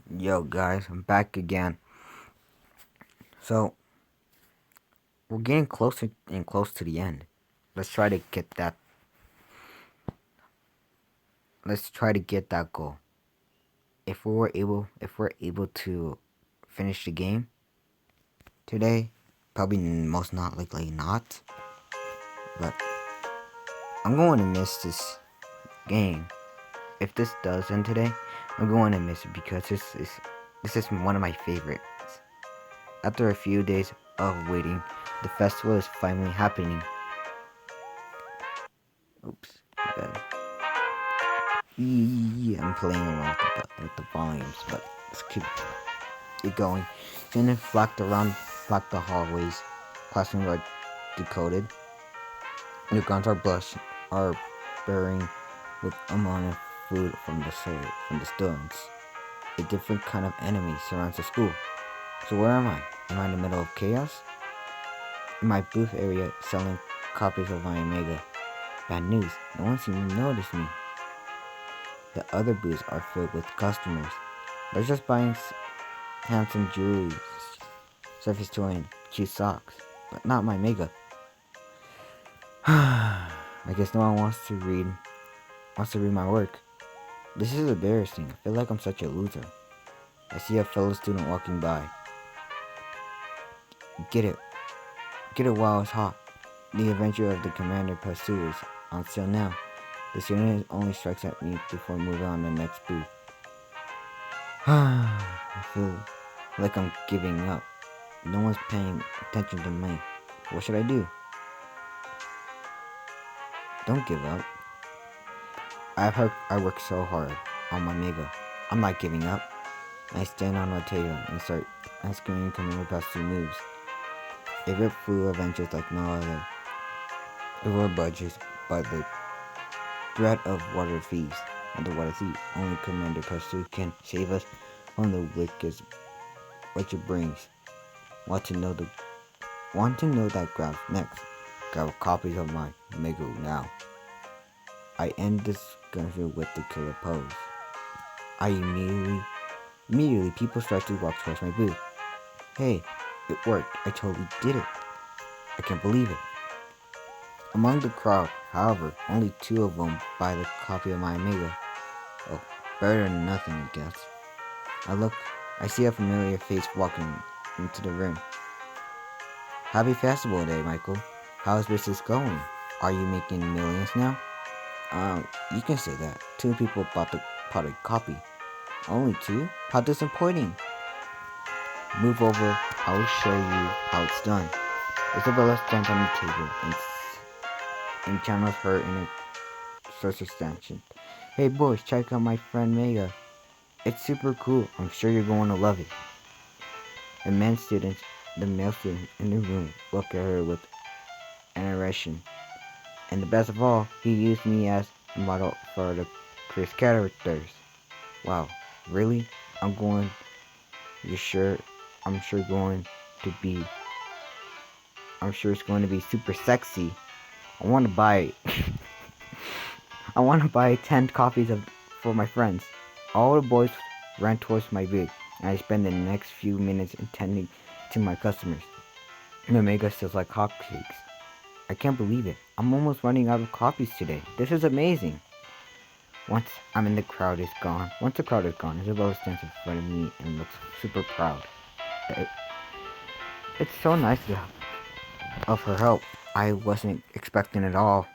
Yo guys, I'm back again. So we're getting closer and close to the end. Let's try to get that. Let's try to get that goal. If we're able to finish the game today, probably most not likely not. But I'm going to miss this game. If this does end today, I'm going to miss it because this is one of my favorites. After a few days of waiting, the festival is finally happening. Oops, bad. Yeah, I'm playing around with the volumes, but let's keep it going. Then it flocked the hallways. Classrooms are decoded. New guns are bearing with amount of food from the stones. A different kind of enemy surrounds the school. So where am I? Am I in the middle of chaos? In my booth area, selling copies of my Omega. Bad news. No one seems to notice me. The other booths are filled with customers. They're just buying handsome jewelry, surface toy, and cute socks, but not my Mega. I guess no one wants to read my work. This is embarrassing. I feel like I'm such a loser. I see a fellow student walking by. Get it. Get it while it's hot. The adventure of the commander pursues on sale now. The student only strikes at me before moving on to the next booth. I feel like I'm giving up. No one's paying attention to me. What should I do? Don't give up. I worked so hard on my Mega. I'm not giving up. I stand on a table and start asking commander past two moves. A rip through adventures like no other. It were budgets by the threat of water thieves. And the water thief, only Commander Pursuit can save us from the wicked brings. Want to know that grabs next. Grab copies of my Mega now. I end this gunfield with the killer pose. I immediately people start to walk towards my booth. Hey, it worked. I totally did it. I can't believe it. Among the crowd, however, only two of them buy the copy of my Mega. Oh, better than nothing, I guess. I see a familiar face walking into the room. Happy festival day, Michael. How's business going? Are you making millions now? You can say that. Two people bought a copy. Only two? How disappointing. Move over, I will show you how it's done. Isabella stands on the table and channels her inner source extension. Hey boys, check out my friend Mega. It's super cool. I'm sure you're going to love it. The male student in the room look at her with adoration. And the best of all, he used me as a model for the Chris characters. Wow, really? I'm sure it's going to be super sexy. I want to buy I want to buy 10 copies for my friends. All the boys ran towards my booth, and I spent the next few minutes attending to my customers. The Mega sells like hotcakes. I can't believe it. I'm almost running out of copies today. This is amazing. Once the crowd is gone, Isabella stands in front of me and looks super proud. It's so nice of her help. I wasn't expecting it all.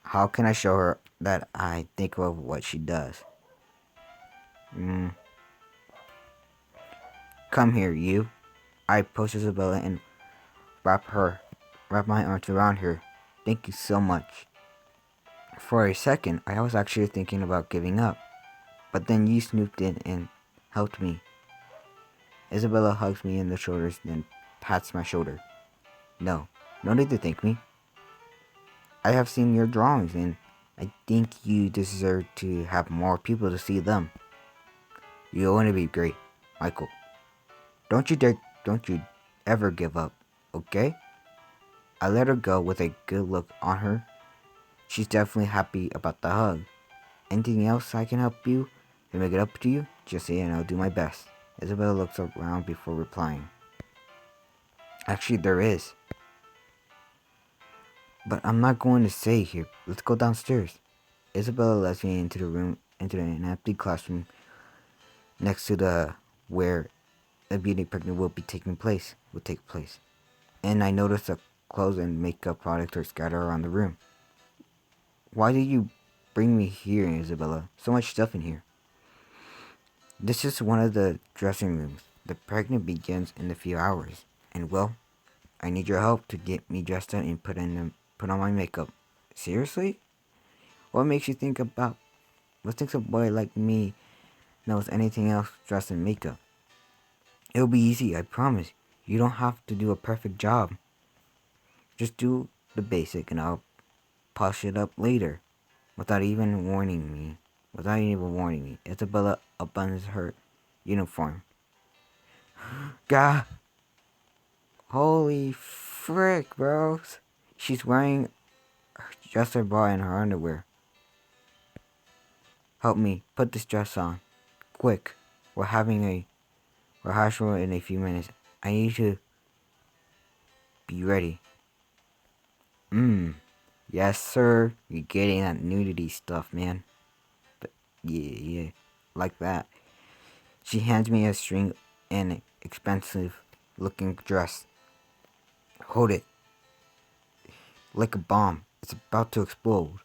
How can I show her that I think of what she does? Come here, you. I push Isabella and wrap my arms around her. Thank you so much. For a second, I was actually thinking about giving up, but then you snooped in and helped me. Isabella hugs me in the shoulders, then pats my shoulder. No need to thank me. I have seen your drawings, and I think you deserve to have more people to see them. You're going to be great, Michael. Don't you ever give up, okay? I let her go with a good look on her. She's definitely happy about the hug. Anything else I can help you? To make it up to you, just say it and I'll do my best. Isabella looks around before replying. Actually, there is. But I'm not going to say here. Let's go downstairs. Isabella lets me into the room, into an empty classroom next to the where the beauty pregnant will take place. And I notice the clothes and makeup products are scattered around the room. Why did you bring me here, Isabella? So much stuff in here. This is one of the dressing rooms. The pregnant begins in a few hours. And well, I need your help to get me dressed up and put on my makeup. Seriously? What thinks a boy like me knows anything else dressed in makeup? It'll be easy, I promise. You don't have to do a perfect job. Just do the basic and I'll polish it up later. Without even warning me, Isabella unbuttons her uniform. God, holy frick, bros. She's wearing just her bra and her underwear. Help me, put this dress on. Quick, we're having a rehearsal in a few minutes. I need to be ready. Yes, sir. You're getting that nudity stuff, man. But yeah, like that. She hands me a string and expensive-looking dress. Hold it. Like a bomb. It's about to explode.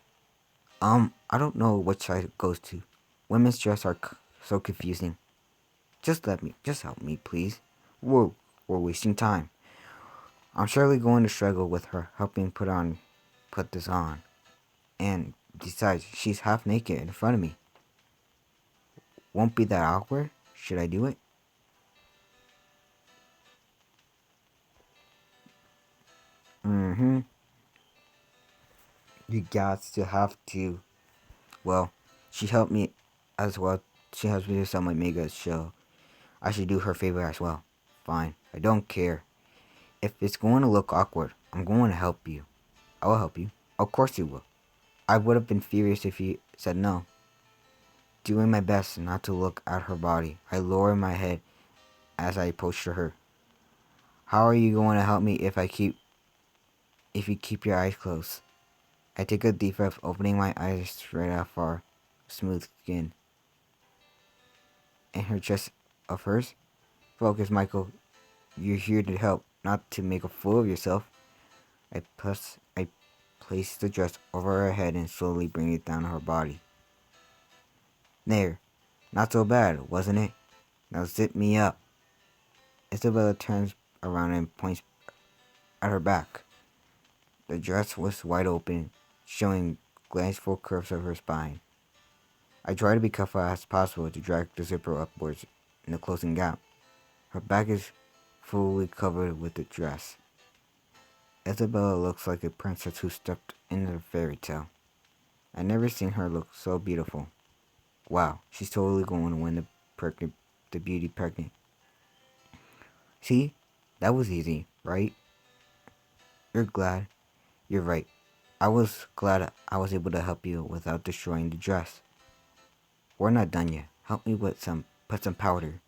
I don't know which side it goes to. Women's dress are so confusing. Just help me, please. Whoa, we're wasting time. I'm surely going to struggle with her helping put this on. And besides, she's half naked in front of me. Won't be that awkward? Should I do it? You got to have to. Well, she helped me as well. She helps me to sell my mega show. I should do her favor as well. Fine. I don't care. If it's going to look awkward, I'm going to help you. I will help you. Of course you will. I would have been furious if you said no. Doing my best not to look at her body, I lower my head as I approach her. How are you going to help me if you keep your eyes closed? I take a deep breath, opening my eyes straight out for smooth skin. And her chest of hers? Focus, Michael. You're here to help, not to make a fool of yourself. I place the dress over her head and slowly bring it down her body. There. Not so bad, wasn't it? Now zip me up. Isabella turns around and points at her back. The dress was wide open, showing graceful curves of her spine. I try to be careful as possible to drag the zipper upwards in the closing gap. Her back is fully covered with the dress. Isabella looks like a princess who stepped into a fairy tale. I've never seen her look so beautiful. Wow, she's totally going to win the beauty pregnant. See? That was easy, right? You're glad? You're right. I was glad I was able to help you without destroying the dress. We're not done yet. Help me put some powder.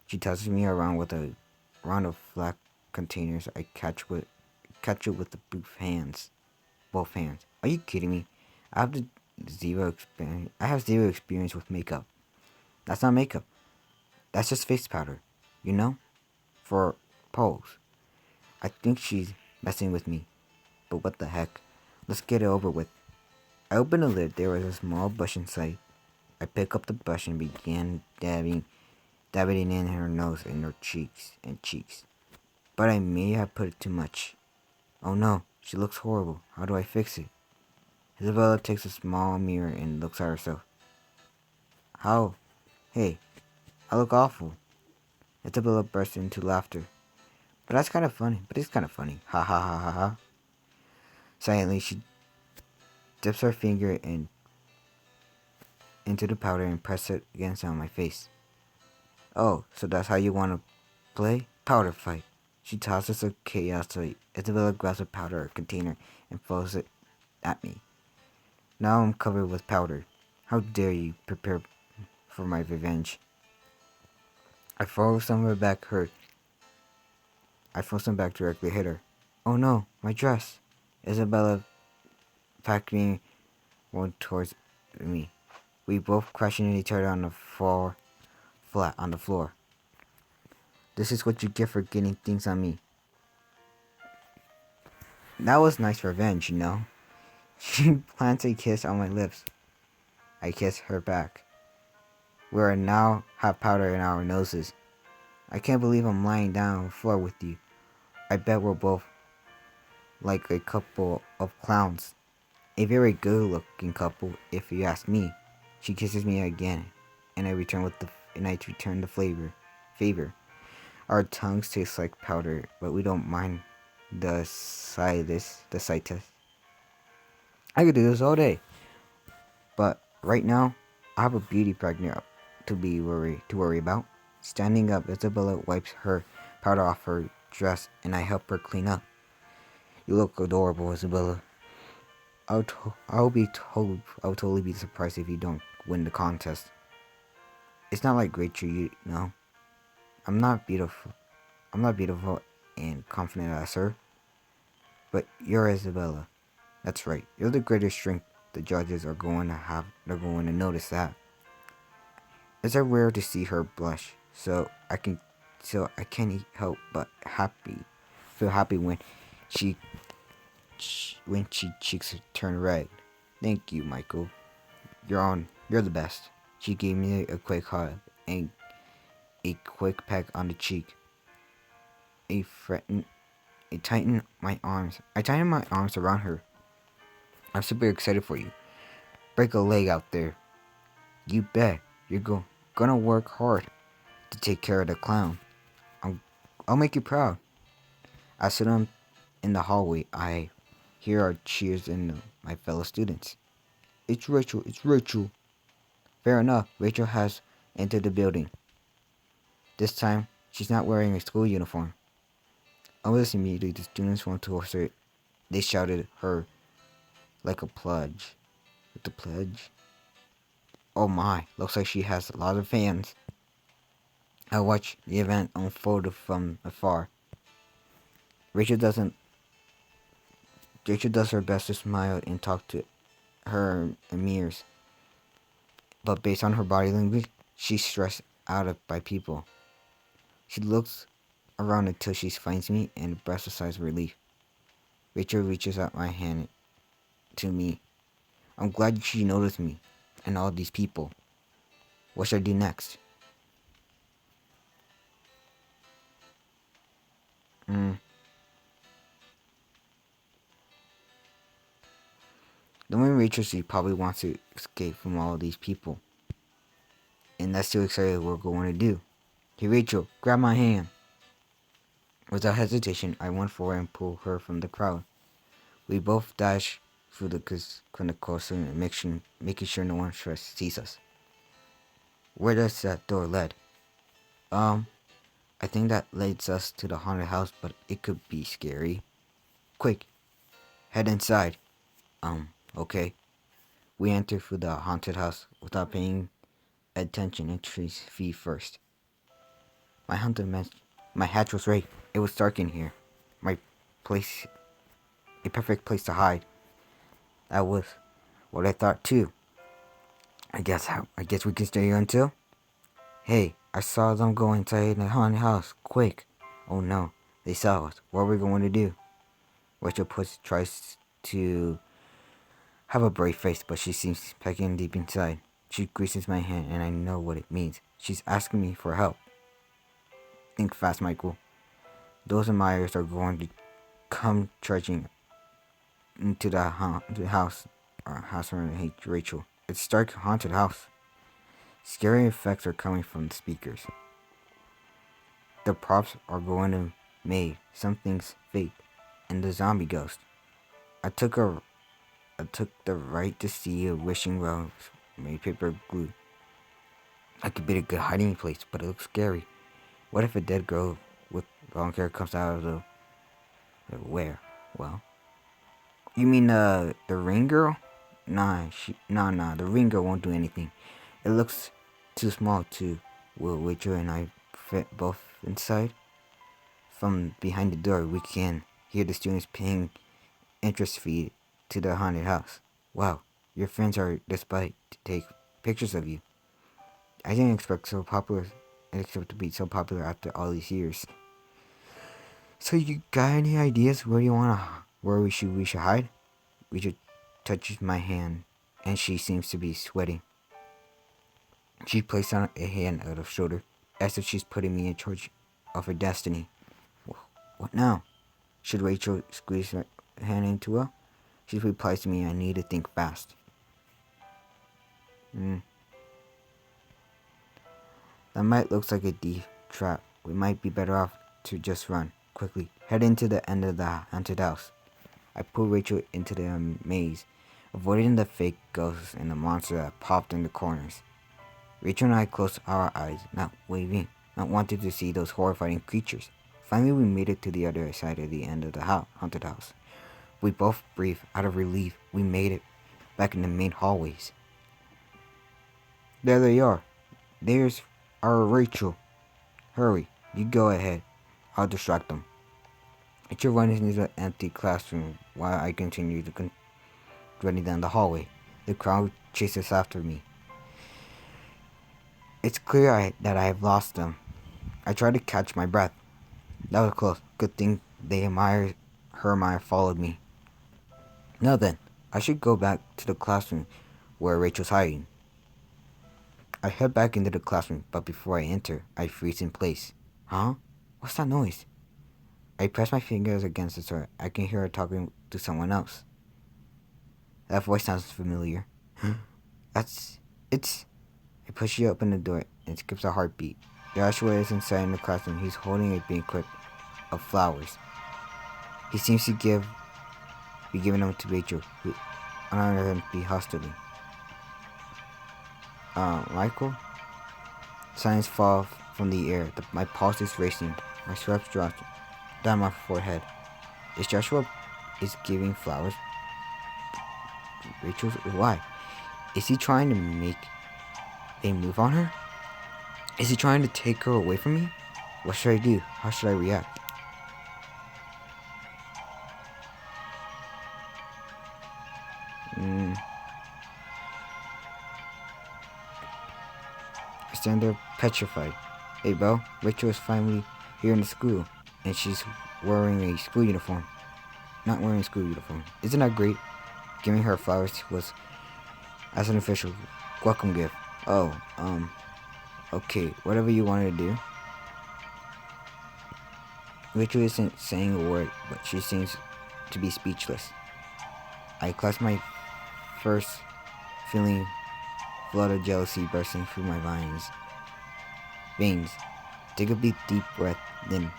She tosses me around with a round of flat containers I catch it with the both hands. Are you kidding me? I have zero experience with makeup. That's not makeup. That's just face powder. You know? For pose. I think she's messing with me. But what the heck? Let's get it over with. I opened the lid. There was a small brush inside. I picked up the brush and began dabbing in her nose and her cheeks. But I may have put it too much. Oh no, she looks horrible. How do I fix it? Isabella takes a small mirror and looks at herself. How? Hey, I look awful. Isabella bursts into laughter. But it's kind of funny. Ha ha ha ha ha. Silently, she dips her finger into the powder and presses it against on my face. Oh, so that's how you want to play? Powder fight. She tosses a chaos so Isabella grabs a powder container and throws it at me. Now I'm covered with powder. How dare you prepare for my revenge. I throw some of it back her. I throw some back directly hit her. Oh no, my dress! Isabella packed me one towards me. We both crashed into each other on the floor, flat on the floor. This is what you get for getting things on me. That was nice revenge, you know. She plants a kiss on my lips. I kiss her back. We are now have powder in our noses. I can't believe I'm lying down on the floor with you. I bet we're both like a couple of clowns. A very good looking couple, if you ask me. She kisses me again, and I return the favor. Our tongues taste like powder, but we don't mind the sight test. I could do this all day. But right now, I have a beauty pregnant to worry about. Standing up, Isabella wipes her powder off her dress, and I help her clean up. You look adorable, Isabella. I'll totally be surprised if you don't win the contest. It's not like Rachel, you know. I'm not beautiful and confident as her. But you're Isabella. That's right. You're the greatest strength the judges are going to have. They're going to notice that. It's rare to see her blush, so I can't help but feel happy when she cheeks turn red. Thank you, Michael. You're the best. She gave me a quick hug and a quick peck on the cheek. I tightened my arms around her. I'm super excited for you. Break a leg out there. You bet. You're gonna work hard to take care of the clown. I'll make you proud. I sit in the hallway. I hear our cheers and my fellow students. It's Rachel. It's Rachel. Fair enough. Rachel has entered the building. This time, she's not wearing a school uniform. Almost immediately, the students went towards her. They shouted her like a pledge. With the pledge? Oh my, looks like she has a lot of fans. I watch the event unfold from afar. Rachel does her best to smile and talk to her mirrors. But based on her body language, she's stressed out by people. She looks around until she finds me and breathes a sigh of relief. Rachel reaches out my hand to me. I'm glad she noticed me and all these people. What should I do next? Knowing Rachel, she probably wants to escape from all these people. And that's too excited what we're going to do. Hey Rachel, grab my hand. Without hesitation, I went forward and pulled her from the crowd. We both dashed through the clinical and making sure no one sees us. Where does that door lead? I think that leads us to the haunted house, but it could be scary. Quick, head inside. Okay. We enter through the haunted house without paying attention. Entry fee first. My hatch was right. It was dark in here. A perfect place to hide. That was what I thought too. I guess we can stay here until. Hey, I saw them go inside the haunted house. Quick! Oh no, they saw us. What are we going to do? Rachel tries to have a brave face, but she seems pecking deep inside. She greases my hand, and I know what it means. She's asking me for help. Think fast, Michael. Those admirers are going to come charging into the house around Rachel. It's dark, haunted house. Scary effects are coming from the speakers. The props are going to made. Something's fake. And the zombie ghost. I took the right to see a wishing well made paper glue. That could be a good hiding place, but it looks scary. What if a dead girl with long hair comes out of the where? Well, you mean the ring girl? Nah, the ring girl won't do anything. It looks too small to will Rachel and I fit both inside. From behind the door, we can hear the students paying interest fee to the haunted house. Wow, your friends are despite to take pictures of you. I didn't expect to be so popular after all these years. So you got any ideas where we should hide? Rachel touches my hand, and she seems to be sweating. She placed on a hand on her shoulder, as if she's putting me in charge of her destiny. What now? Should Rachel squeeze her hand into her? She replies to me, I need to think fast. That might look like a deep trap. We might be better off to just run. Quickly, head into the end of the haunted house. I pull Rachel into the maze, avoiding the fake ghosts and the monster that popped in the corners. Rachel and I closed our eyes, not wanting to see those horrifying creatures. Finally, we made it to the other side of the end of the haunted house. We both breathed out of relief. We made it back in the main hallways. There they are. There's our Rachel. Hurry, you go ahead. I'll distract them. Rachel runs into the empty classroom while I continue to running down the hallway. The crowd chases after me. It's clear that I have lost them. I try to catch my breath. That was close. Good thing Hermione followed me. Now then, I should go back to the classroom where Rachel's hiding. I head back into the classroom, but before I enter, I freeze in place. Huh? What's that noise? I press my fingers against the door. I can hear her talking to someone else. That voice sounds familiar. It's... I push open the door and skips a heartbeat. Joshua is inside in the classroom. He's holding a banquet of flowers. He seems to be giving them to Rachel, who honored him to be hostilely. Michael? Silence falls from the air. My pulse is racing. My sweat drops down my forehead. Is Joshua giving flowers? Rachel? Why? Is he trying to make a move on her? Is he trying to take her away from me? What should I do? How should I react? I stand there petrified. Hey, Belle, Rachel is finally here in the school, and she's wearing a school uniform. Not wearing a school uniform. Isn't that great? Giving her flowers was as an official welcome gift. Oh, okay, whatever you wanted to do. Rachel isn't saying a word, but she seems to be speechless. I clasp my first, feeling flood of jealousy bursting through my veins. Take a deep breath, then,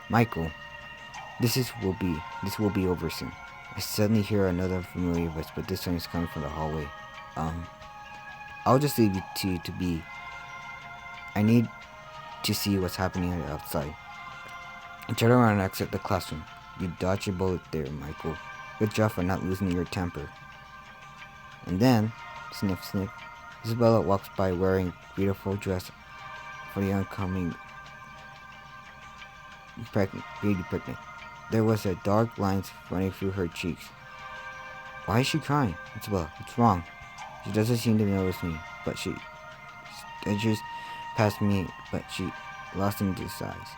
Michael, this will be over soon. I suddenly hear another familiar voice, but this one is coming from the hallway. I'll just leave you two to be. I need to see what's happening outside. I turn around and exit the classroom. You dodged a bullet there, Michael. Good job for not losing your temper. And then, sniff, sniff, Isabella walks by wearing a beautiful dress for the oncoming beauty pregnant. There was a dark lines running through her cheeks. Why is she crying? Isabella, what's wrong? She doesn't seem to notice me, but she edges past me, but she lost in his eyes.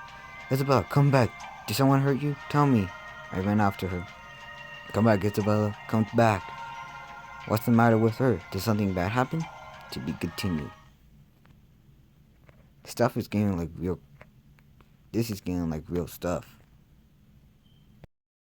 Isabella, come back. Did someone hurt you? Tell me. I ran after her. Come back, Isabella. Come back. What's the matter with her? Did something bad happen? To be continued. This is getting like real stuff.